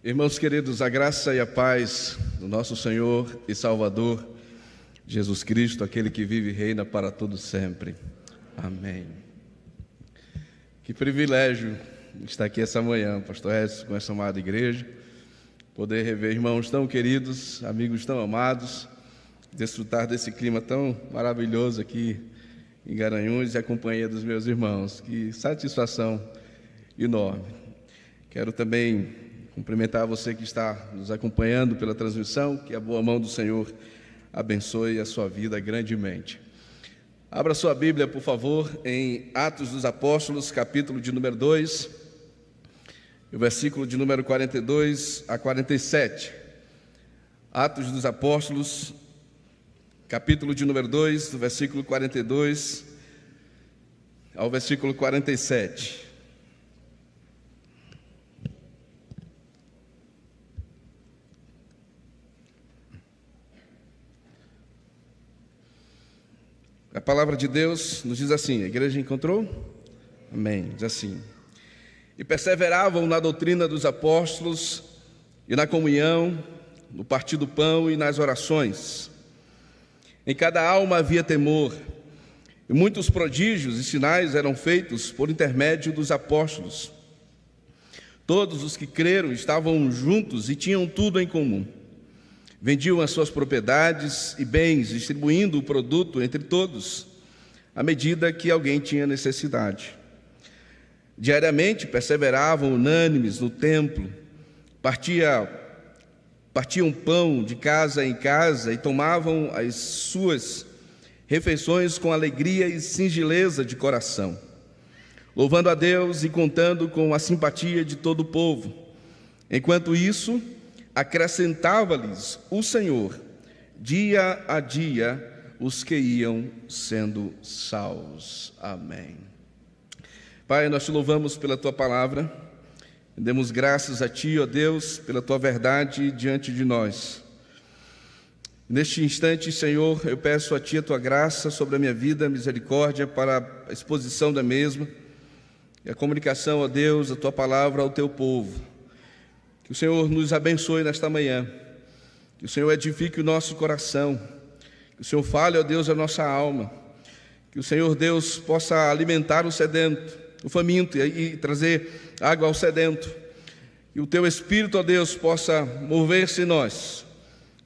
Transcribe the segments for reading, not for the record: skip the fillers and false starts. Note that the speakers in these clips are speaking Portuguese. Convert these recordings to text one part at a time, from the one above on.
Irmãos queridos, a graça e a paz do nosso Senhor e Salvador, Jesus Cristo, aquele que vive e reina para todo sempre. Amém. Que privilégio estar aqui essa manhã, pastor Edson, com essa amada igreja, poder rever irmãos tão queridos, amigos tão amados, desfrutar desse clima tão maravilhoso aqui em Garanhuns e a companhia dos meus irmãos. Que satisfação enorme. Quero também cumprimentar você que está nos acompanhando pela transmissão, que a boa mão do Senhor abençoe a sua vida grandemente. Abra sua Bíblia, por favor, em Atos dos Apóstolos, capítulo de número 2, o versículo de número 42 a 47. Atos dos Apóstolos, capítulo de número 2, do versículo 42 ao versículo 47. A palavra de Deus nos diz assim, a igreja encontrou? Amém, diz assim: E perseveravam na doutrina dos apóstolos e na comunhão, no partir do pão e nas orações. Em cada alma havia temor, e muitos prodígios e sinais eram feitos por intermédio dos apóstolos. Todos os que creram estavam juntos e tinham tudo em comum. Vendiam as suas propriedades e bens, distribuindo o produto entre todos, à medida que alguém tinha necessidade. Diariamente perseveravam unânimes no templo, partiam pão de casa em casa e tomavam as suas refeições com alegria e singeleza de coração, louvando a Deus e contando com a simpatia de todo o povo. Enquanto isso, acrescentava-lhes o Senhor, dia a dia, os que iam sendo salvos. Amém. Pai, nós te louvamos pela Tua palavra, demos graças a Ti, ó Deus, pela Tua verdade diante de nós. Neste instante, Senhor, eu peço a Ti a Tua graça sobre a minha vida, misericórdia para a exposição da mesma e a comunicação, ó Deus, da Tua palavra ao Teu povo. Que o Senhor nos abençoe nesta manhã, que o Senhor edifique o nosso coração, que o Senhor fale, ó Deus, a nossa alma, que o Senhor Deus possa alimentar o sedento, o faminto e trazer água ao sedento, que o Teu Espírito, ó Deus, possa mover-se em nós,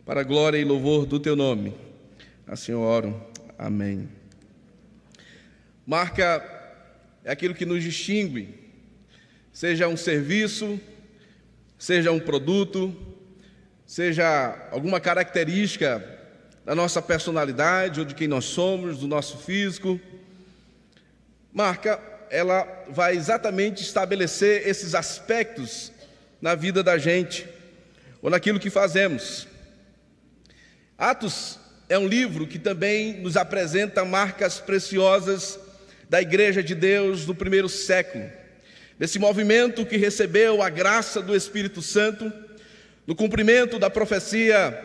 para a glória e louvor do Teu nome. Assim eu oro. Amém. Marca é aquilo que nos distingue, seja um serviço, seja um produto, seja alguma característica da nossa personalidade ou de quem nós somos, do nosso físico. Marca, ela vai exatamente estabelecer esses aspectos na vida da gente ou naquilo que fazemos. Atos é um livro que também nos apresenta marcas preciosas da Igreja de Deus do primeiro século, desse movimento que recebeu a graça do Espírito Santo, no cumprimento da profecia,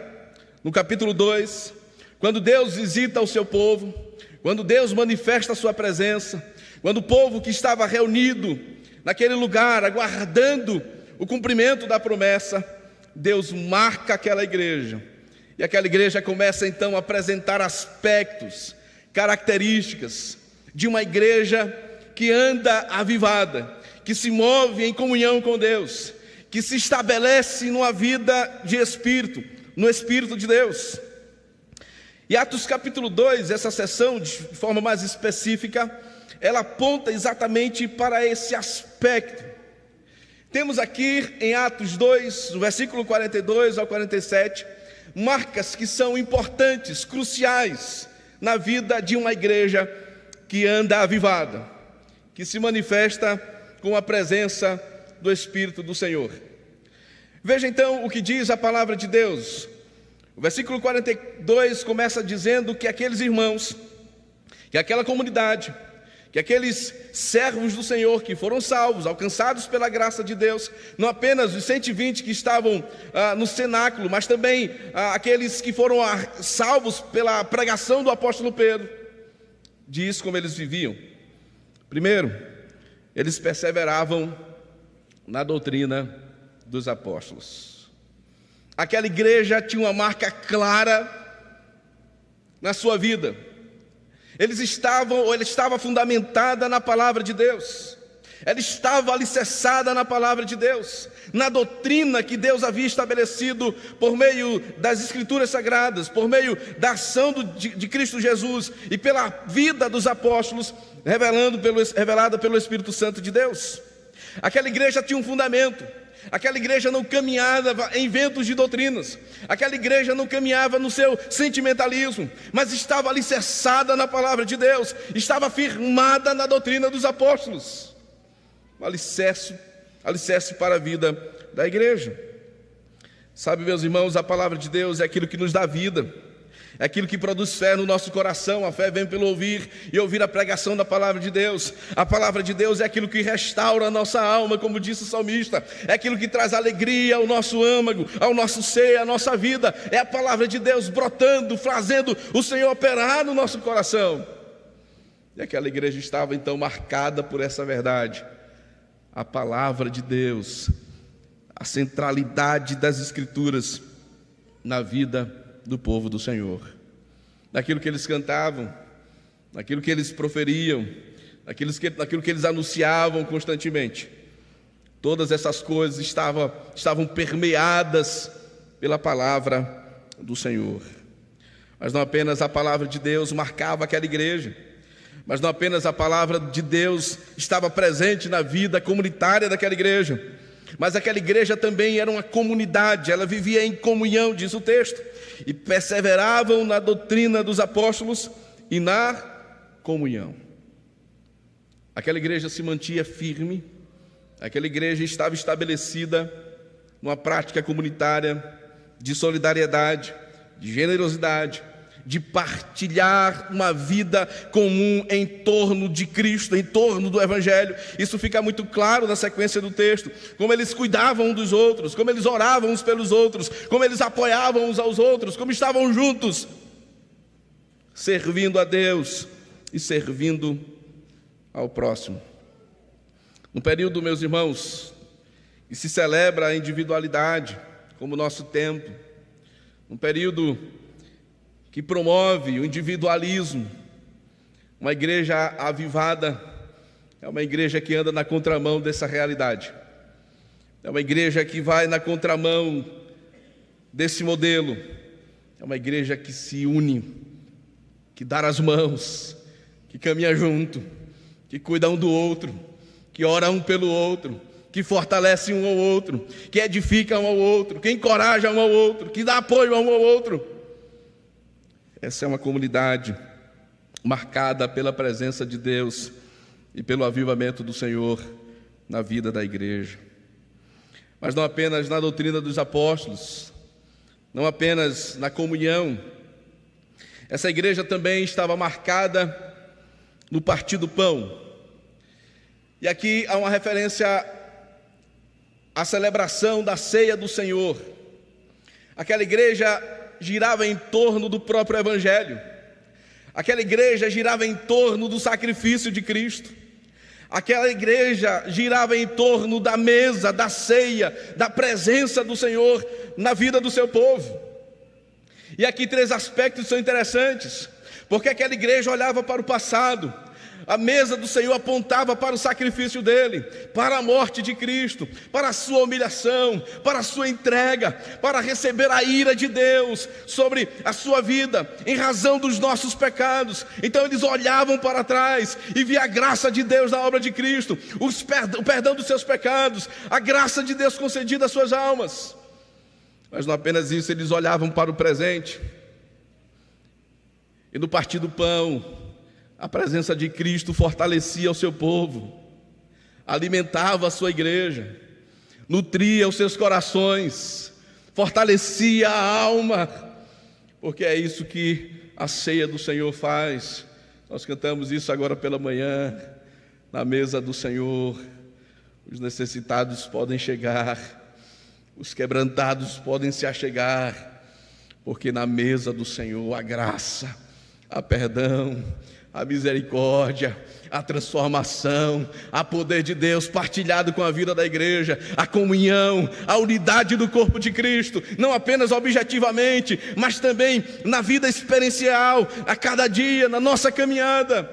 no capítulo 2, quando Deus visita o seu povo, quando Deus manifesta a sua presença, quando o povo que estava reunido naquele lugar, aguardando o cumprimento da promessa, Deus marca aquela igreja, e aquela igreja começa então a apresentar aspectos, características de uma igreja que anda avivada, que se move em comunhão com Deus, que se estabelece numa vida de Espírito, no Espírito de Deus. E Atos capítulo 2, essa seção, de forma mais específica, ela aponta exatamente para esse aspecto. Temos aqui em Atos 2, no versículo 42 ao 47, marcas que são importantes, cruciais, na vida de uma igreja que anda avivada, que se manifesta com a presença do Espírito do Senhor. Veja então o que diz a palavra de Deus. O versículo 42 começa dizendo que aqueles irmãos, que aquela comunidade, que aqueles servos do Senhor que foram salvos, alcançados pela graça de Deus, não apenas os 120 que estavam no cenáculo, mas também aqueles que foram salvos pela pregação do apóstolo Pedro, diz como eles viviam. Primeiro, eles perseveravam na doutrina dos apóstolos. Aquela igreja tinha uma marca clara na sua vida. Ela estava fundamentada na palavra de Deus. Ela estava alicerçada na palavra de Deus, na doutrina que Deus havia estabelecido por meio das Escrituras Sagradas, por meio da ação de Cristo Jesus e pela vida dos apóstolos, revelada pelo Espírito Santo de Deus. Aquela igreja tinha um fundamento. Aquela igreja não caminhava em ventos de doutrinas. Aquela igreja não caminhava no seu sentimentalismo, mas estava alicerçada na palavra de Deus, estava firmada na doutrina dos apóstolos. Um alicerce para a vida da igreja. Sabe, meus irmãos, a palavra de Deus é aquilo que nos dá vida, é aquilo que produz fé no nosso coração. A fé vem pelo ouvir e ouvir a pregação da palavra de Deus. A palavra de Deus é aquilo que restaura a nossa alma, como disse o salmista. É aquilo que traz alegria ao nosso âmago, ao nosso ser, à nossa vida. É a palavra de Deus brotando, fazendo o Senhor operar no nosso coração. E aquela igreja estava então marcada por essa verdade. A palavra de Deus, a centralidade das Escrituras na vida do povo do Senhor, naquilo que eles cantavam, naquilo que eles proferiam, naquilo que eles anunciavam constantemente. Todas essas coisas estavam permeadas pela palavra do Senhor. Mas não apenas a palavra de Deus marcava aquela igreja, mas não apenas a palavra de Deus estava presente na vida comunitária daquela igreja, mas aquela igreja também era uma comunidade. Ela vivia em comunhão, diz o texto, e perseveravam na doutrina dos apóstolos e na comunhão. Aquela igreja se mantinha firme, aquela igreja estava estabelecida numa prática comunitária de solidariedade, de generosidade, de partilhar uma vida comum em torno de Cristo, em torno do Evangelho. Isso fica muito claro na sequência do texto, como eles cuidavam uns dos outros, como eles oravam uns pelos outros, como eles apoiavam uns aos outros, como estavam juntos, servindo a Deus e servindo ao próximo. No período, meus irmãos, que se celebra a individualidade como o nosso tempo, um período que promove o individualismo, uma igreja avivada é uma igreja que anda na contramão dessa realidade, é uma igreja que vai na contramão desse modelo, é uma igreja que se une, que dá as mãos, que caminha junto, que cuida um do outro, que ora um pelo outro, que fortalece um ao outro, que edifica um ao outro, que encoraja um ao outro, que dá apoio um ao outro. Essa é uma comunidade marcada pela presença de Deus e pelo avivamento do Senhor na vida da igreja. Mas não apenas na doutrina dos apóstolos, não apenas na comunhão. Essa igreja também estava marcada no partir do pão. E aqui há uma referência à celebração da ceia do Senhor. Aquela igreja girava em torno do próprio Evangelho. Aquela igreja girava em torno do sacrifício de Cristo. Aquela igreja girava em torno da mesa, da ceia, da presença do Senhor na vida do seu povo. E aqui 3 aspectos são interessantes, porque aquela igreja olhava para o passado. A mesa do Senhor apontava para o sacrifício dele, para a morte de Cristo, para a sua humilhação, para a sua entrega, para receber a ira de Deus sobre a sua vida, em razão dos nossos pecados. Então eles olhavam para trás e via a graça de Deus na obra de Cristo, o perdão dos seus pecados, a graça de Deus concedida às suas almas. Mas não apenas isso, eles olhavam para o presente. E no partir do pão, a presença de Cristo fortalecia o seu povo, alimentava a sua igreja, nutria os seus corações, fortalecia a alma, porque é isso que a ceia do Senhor faz. Nós cantamos isso agora pela manhã. Na mesa do Senhor, os necessitados podem chegar, os quebrantados podem se achegar, porque na mesa do Senhor há graça, há perdão, a misericórdia, a transformação, a poder de Deus partilhado com a vida da igreja, a comunhão, a unidade do corpo de Cristo, não apenas objetivamente, mas também na vida experiencial, a cada dia, na nossa caminhada,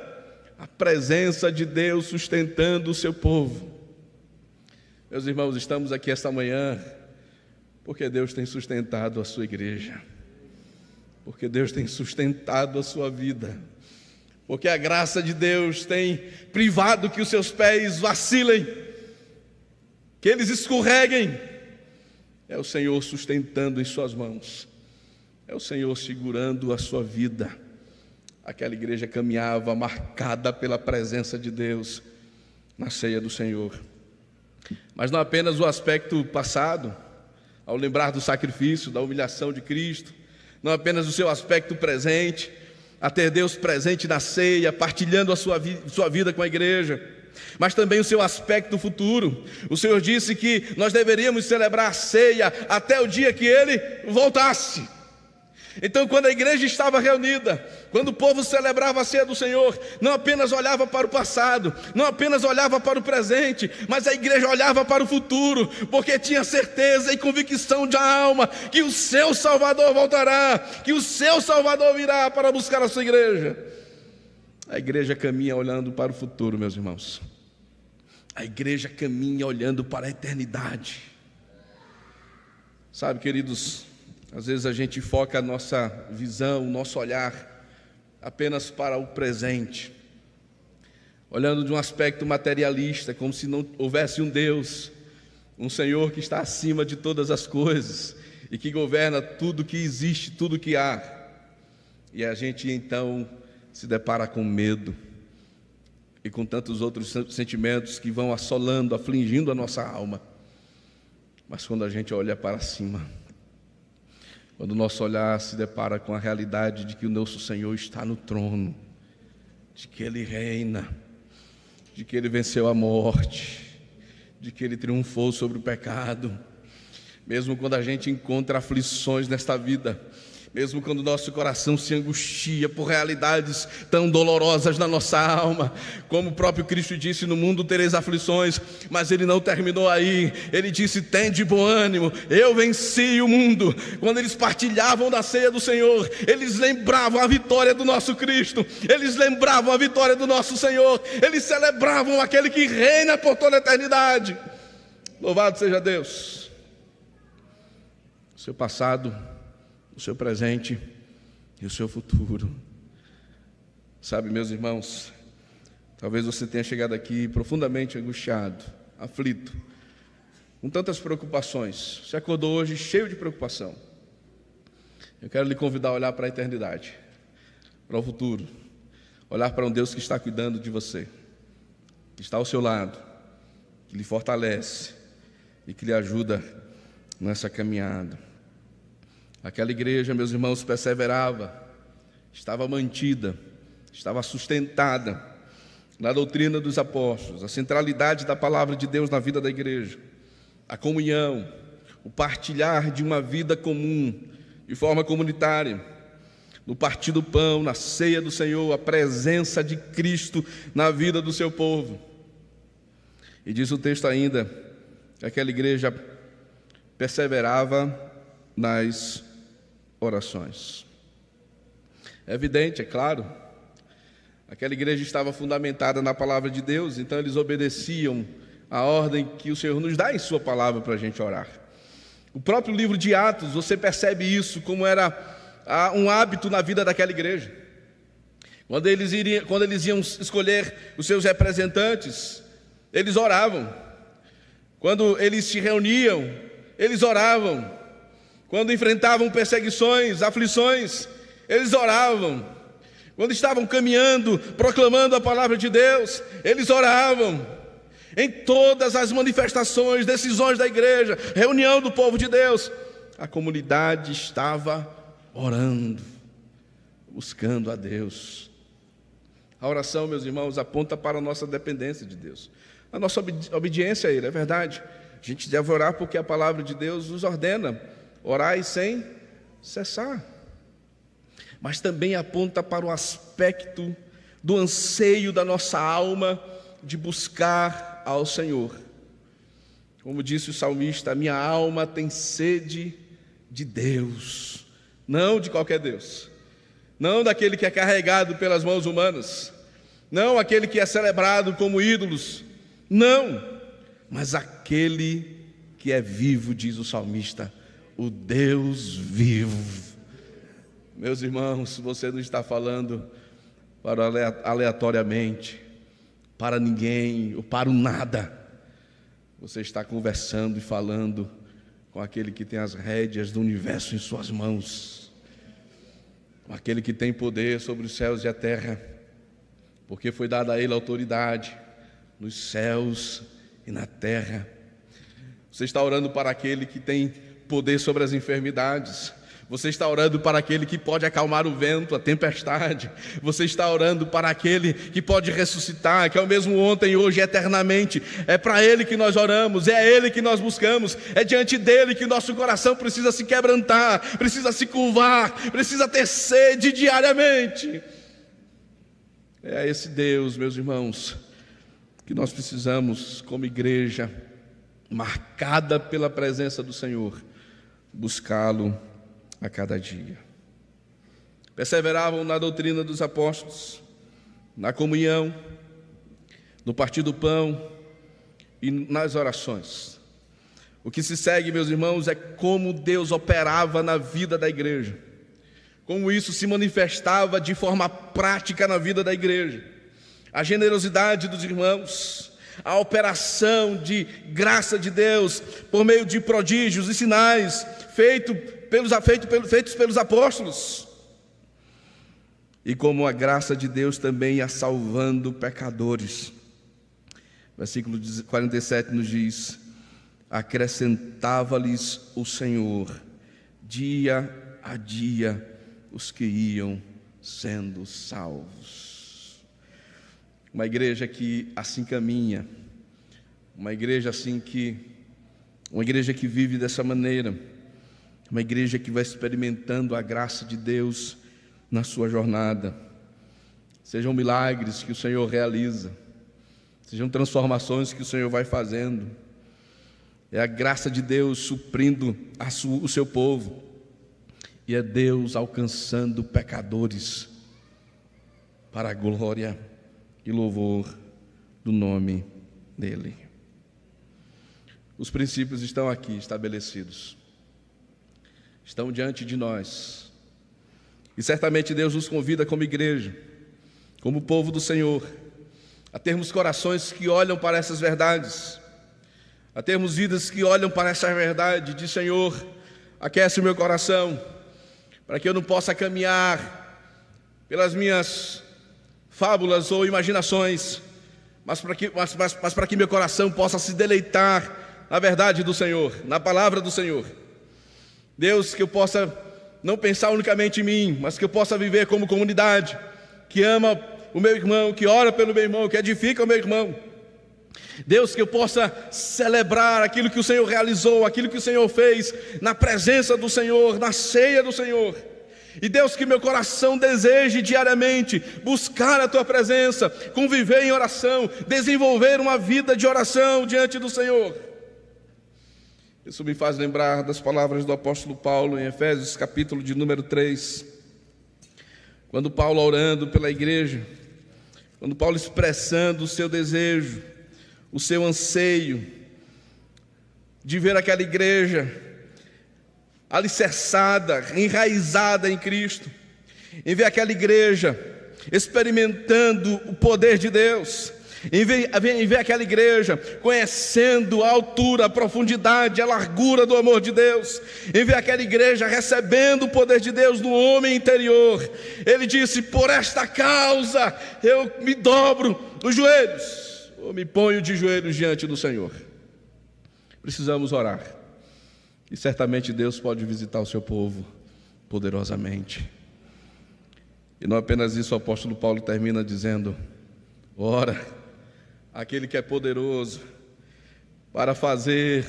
a presença de Deus sustentando o seu povo. Meus irmãos, estamos aqui esta manhã porque Deus tem sustentado a sua igreja, porque Deus tem sustentado a sua vida, porque a graça de Deus tem privado que os seus pés vacilem, que eles escorreguem. É o Senhor sustentando em suas mãos, é o Senhor segurando a sua vida. Aquela igreja caminhava marcada pela presença de Deus na ceia do Senhor. Mas não apenas o aspecto passado, ao lembrar do sacrifício, da humilhação de Cristo, não apenas o seu aspecto presente, a ter Deus presente na ceia, partilhando a sua vida com a igreja, mas também o seu aspecto futuro. O Senhor disse que nós deveríamos celebrar a ceia até o dia que Ele voltasse. Então, quando a igreja estava reunida, quando o povo celebrava a ceia do Senhor, não apenas olhava para o passado, não apenas olhava para o presente, mas a igreja olhava para o futuro, porque tinha certeza e convicção de alma que o seu Salvador voltará, que o seu Salvador virá para buscar a sua igreja. A igreja caminha olhando para o futuro, meus irmãos. A igreja caminha olhando para a eternidade. Sabe, queridos, às vezes a gente foca a nossa visão, o nosso olhar apenas para o presente, olhando de um aspecto materialista, como se não houvesse um Deus, um Senhor que está acima de todas as coisas e que governa tudo que existe, tudo que há. E a gente então se depara com medo e com tantos outros sentimentos que vão assolando, afligindo a nossa alma. Mas quando a gente olha para cima, quando o nosso olhar se depara com a realidade de que o nosso Senhor está no trono, de que Ele reina, de que Ele venceu a morte, de que Ele triunfou sobre o pecado, mesmo quando a gente encontra aflições nesta vida, mesmo quando o nosso coração se angustia por realidades tão dolorosas na nossa alma, como o próprio Cristo disse: no mundo tereis aflições, mas Ele não terminou aí. Ele disse: tende bom ânimo, eu venci o mundo. Quando eles partilhavam da ceia do Senhor, eles lembravam a vitória do nosso Cristo, eles lembravam a vitória do nosso Senhor, eles celebravam aquele que reina por toda a eternidade. Louvado seja Deus. O seu passado, o seu presente e o seu futuro. Sabe, meus irmãos, talvez você tenha chegado aqui profundamente angustiado, aflito, com tantas preocupações. Você acordou hoje cheio de preocupação. Eu quero lhe convidar a olhar para a eternidade, para o futuro, olhar para um Deus que está cuidando de você, que está ao seu lado, que lhe fortalece e que lhe ajuda nessa caminhada. Aquela igreja, meus irmãos, perseverava, estava mantida, estava sustentada na doutrina dos apóstolos, a centralidade da palavra de Deus na vida da igreja, a comunhão, o partilhar de uma vida comum, de forma comunitária, no partir do pão, na ceia do Senhor, a presença de Cristo na vida do seu povo. E diz o texto ainda que aquela igreja perseverava nas orações. É evidente, é claro, aquela igreja estava fundamentada na palavra de Deus, então eles obedeciam a ordem que o Senhor nos dá em sua palavra para a gente orar. O próprio livro de Atos, você percebe isso, como era um hábito na vida daquela igreja. Quando eles iam escolher os seus representantes, eles oravam. Quando eles se reuniam, eles oravam. Quando enfrentavam perseguições, aflições, eles oravam. Quando estavam caminhando, proclamando a palavra de Deus, eles oravam. Em todas as manifestações, decisões da igreja, reunião do povo de Deus, a comunidade estava orando, buscando a Deus. A oração, meus irmãos, aponta para a nossa dependência de Deus, a nossa obediência a Ele, é verdade. A gente deve orar porque a palavra de Deus nos ordena: orai sem cessar. Mas também aponta para o aspecto do anseio da nossa alma de buscar ao Senhor. Como disse o salmista, a minha alma tem sede de Deus, não de qualquer Deus, não daquele que é carregado pelas mãos humanas, não aquele que é celebrado como ídolos, não, mas aquele que é vivo, diz o salmista, o Deus vivo. Meus irmãos, você não está falando aleatoriamente, para ninguém ou para o nada. Você está conversando e falando com aquele que tem as rédeas do universo em suas mãos, com aquele que tem poder sobre os céus e a terra, porque foi dada a ele autoridade nos céus e na terra. Você está orando para aquele que tem poder sobre as enfermidades. Você está orando para aquele que pode acalmar o vento, a tempestade. Você está orando para aquele que pode ressuscitar, que é o mesmo ontem, hoje e eternamente. É para Ele que nós oramos, é a Ele que nós buscamos, é diante dEle que o nosso coração precisa se quebrantar, precisa se curvar, precisa ter sede diariamente. É a esse Deus, meus irmãos, que nós precisamos, como igreja, marcada pela presença do Senhor, buscá-lo a cada dia. Perseveravam na doutrina dos apóstolos, na comunhão, no partir do pão e nas orações. O que se segue, meus irmãos, é como Deus operava na vida da igreja, como isso se manifestava de forma prática na vida da igreja. A generosidade dos irmãos, a operação de graça de Deus por meio de prodígios e sinais feitos pelos apóstolos, e como a graça de Deus também ia salvando pecadores. Versículo 47 nos diz: acrescentava-lhes o Senhor dia a dia os que iam sendo salvos. Uma igreja que assim caminha, uma igreja que vive dessa maneira, uma igreja que vai experimentando a graça de Deus na sua jornada. Sejam milagres que o Senhor realiza, sejam transformações que o Senhor vai fazendo. É a graça de Deus suprindo o seu povo, e é Deus alcançando pecadores para a glória e louvor do nome dEle. Os princípios estão aqui estabelecidos, estão diante de nós, e certamente Deus nos convida como igreja, como povo do Senhor, a termos corações que olham para essas verdades, a termos vidas que olham para essa verdade. Diz: Senhor, aquece o meu coração, para que eu não possa caminhar pelas minhas fábulas ou imaginações, mas para que meu coração possa se deleitar na verdade do Senhor, na palavra do Senhor. Deus, que eu possa não pensar unicamente em mim, mas que eu possa viver como comunidade, que ama o meu irmão, que ora pelo meu irmão, que edifica o meu irmão. Deus, que eu possa celebrar aquilo que o Senhor realizou, aquilo que o Senhor fez, na presença do Senhor, na ceia do Senhor. E Deus, que meu coração deseje diariamente buscar a Tua presença, conviver em oração, desenvolver uma vida de oração diante do Senhor. Isso me faz lembrar das palavras do apóstolo Paulo em Efésios, capítulo de número 3. Quando Paulo orando pela igreja, quando Paulo expressando o seu desejo, o seu anseio de ver aquela igreja alicerçada, enraizada em Cristo, em ver aquela igreja experimentando o poder de Deus, em ver aquela igreja conhecendo a altura, a profundidade, a largura do amor de Deus, em ver aquela igreja recebendo o poder de Deus no homem interior. Ele disse: por esta causa eu me dobro os joelhos, eu me ponho de joelhos diante do Senhor. Precisamos orar, e certamente Deus pode visitar o seu povo poderosamente. E não apenas isso, o apóstolo Paulo termina dizendo: ora, aquele que é poderoso para fazer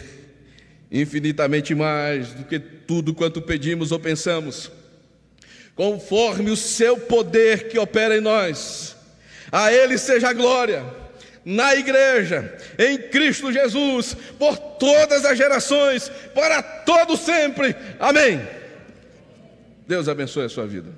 infinitamente mais do que tudo quanto pedimos ou pensamos, conforme o seu poder que opera em nós. A Ele seja a glória, na igreja, em Cristo Jesus, por todas as gerações, para todo sempre. Amém. Deus abençoe a sua vida.